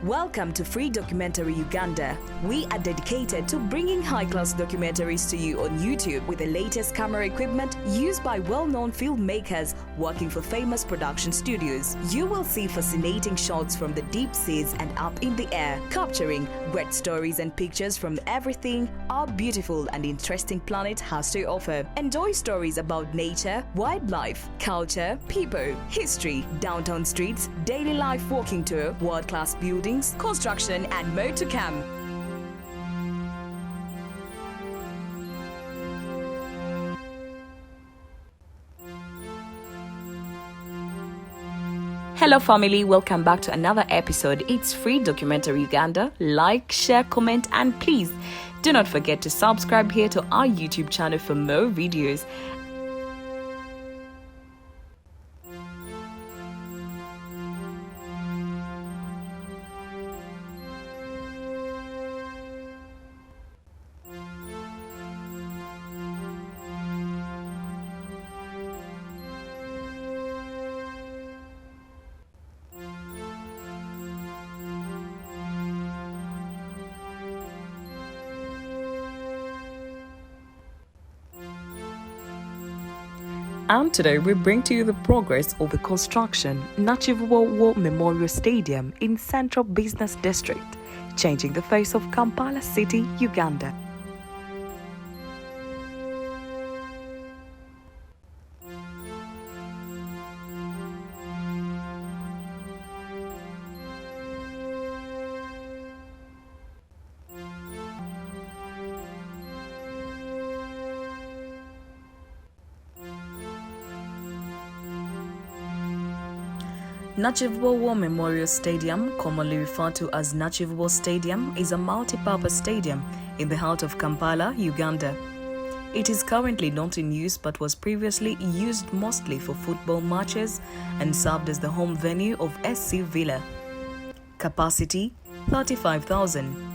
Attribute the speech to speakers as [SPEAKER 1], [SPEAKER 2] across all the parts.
[SPEAKER 1] Welcome to Free Documentary Uganda. We are dedicated to bringing high-class documentaries to you on YouTube with the latest camera equipment used by well-known filmmakers working for famous production studios. You will see fascinating shots from the deep seas and up in the air, capturing great stories and pictures from everything our beautiful and interesting planet has to offer. Enjoy stories about nature, wildlife, culture, people, history, downtown streets, daily life walking tour, world-class buildings, construction and more to come. Hello family, welcome back to another episode. It's Free Documentary Uganda. Like, share, comment and please do not forget to subscribe here to our YouTube channel for more videos. And today we bring to you the progress of the construction Nakivubo War Memorial Stadium in Central Business District, changing the face of Kampala City, Uganda. Nakivubo War Memorial Stadium, commonly referred to as Nakivubo Stadium, is a multi-purpose stadium in the heart of Kampala, Uganda. It is currently not in use but was previously used mostly for football matches and served as the home venue of SC Villa. Capacity 35,000.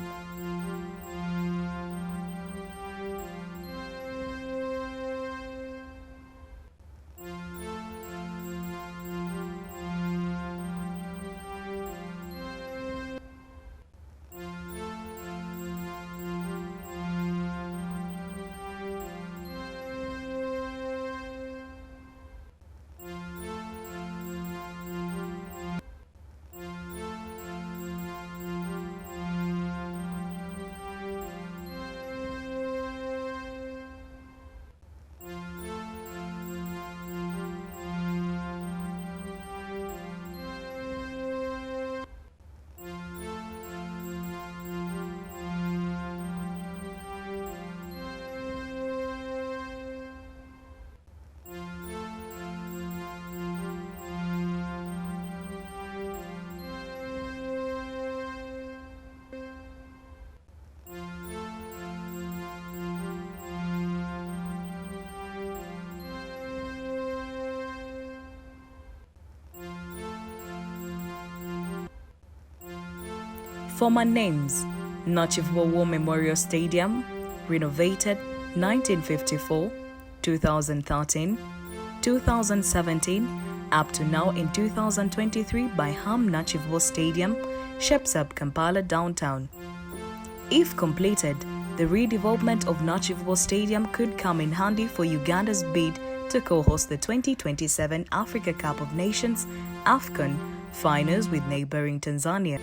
[SPEAKER 1] Former names: Nakivubo War Memorial Stadium, renovated 1954, 2013, 2017, up to now in 2023 by Nakivubo Stadium, shapes up Kampala downtown. If completed, the redevelopment of Nakivubo Stadium could come in handy for Uganda's bid to co-host the 2027 Africa Cup of Nations AFCON finals with neighboring Tanzania.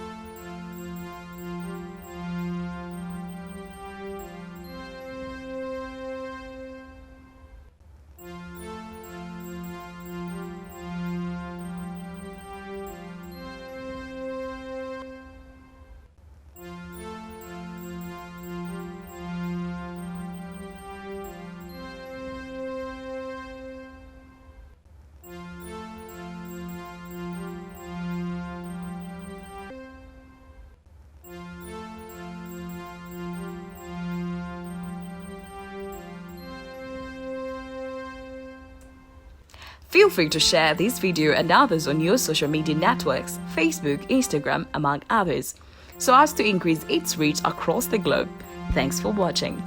[SPEAKER 1] Feel free to share this video and others on your social media networks, Facebook, Instagram, among others, so as to increase its reach across the globe. Thanks for watching.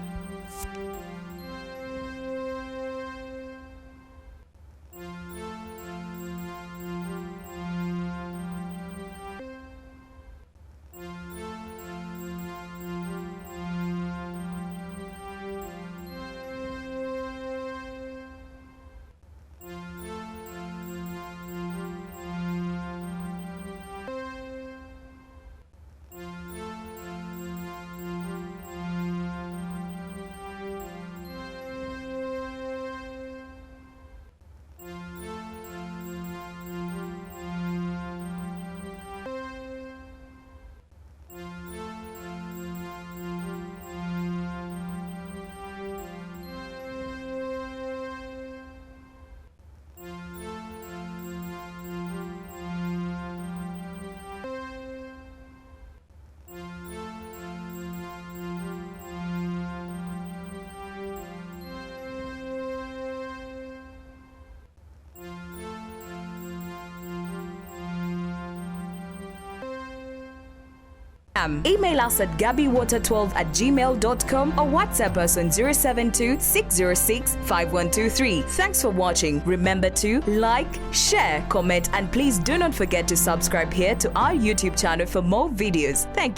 [SPEAKER 1] Email us at gabbywater12@gmail.com or WhatsApp us on 072-606-5123. Thanks for watching. Remember to like, share, comment, and please do not forget to subscribe here to our YouTube channel for more videos. Thank you.